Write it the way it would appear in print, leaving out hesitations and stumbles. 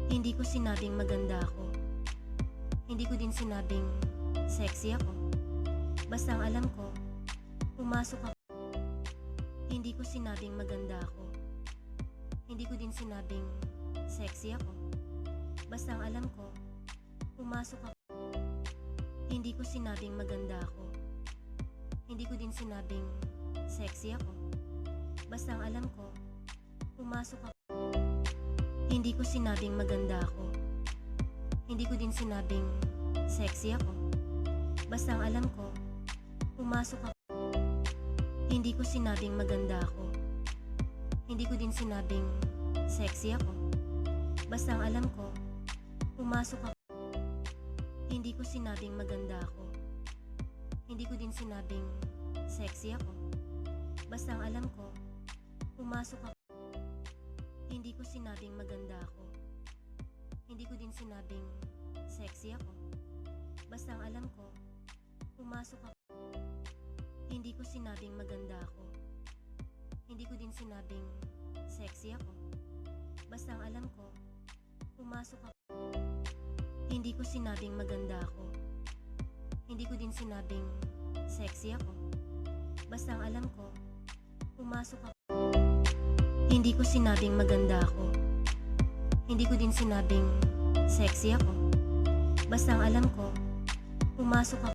Hindi ko sinabing maganda ako. Hindi ko din sinabing sexy ako. Basta ang alam ko, pumasok ako. Hindi ko sinabing maganda ako. Hindi ko din sinabing sexy ako. Basta ang alam ko, pumasok ako. Hindi ko sinabing maganda ako. Hindi ko din sinabing sexy ako. Basta ang alam ko, pumasok ako. Hindi ko sinabing maganda ako. Hindi ko din sinabing sexy ako. Basta ang alam ko, pumasok ako. Hindi ko sinabing maganda ako. Hindi ko din sinabing sexy ako. Basta ang alam ko, pumasok ako. Hindi ko sinabing maganda ako. Hindi ko din sinabing sexy ako. Basta ang alam ko, pumasok ako. Hindi ko sinabing maganda ako. Hindi ko din sinabing sexy ako. Basta ang alam ko, pumasok ako. Hindi ko sinabing maganda ako. Hindi ko din sinabing sexy ako. Basta ang alam ko, pumasok ako. Hindi ko sinabing maganda ako. Hindi ko din sinabing sexy ako. Basta ang alam ko, pumasok ako. Hindi ko sinabing maganda ako. Hindi ko din sinabing sexy ako. Basta ang alam ko, pumasok ako.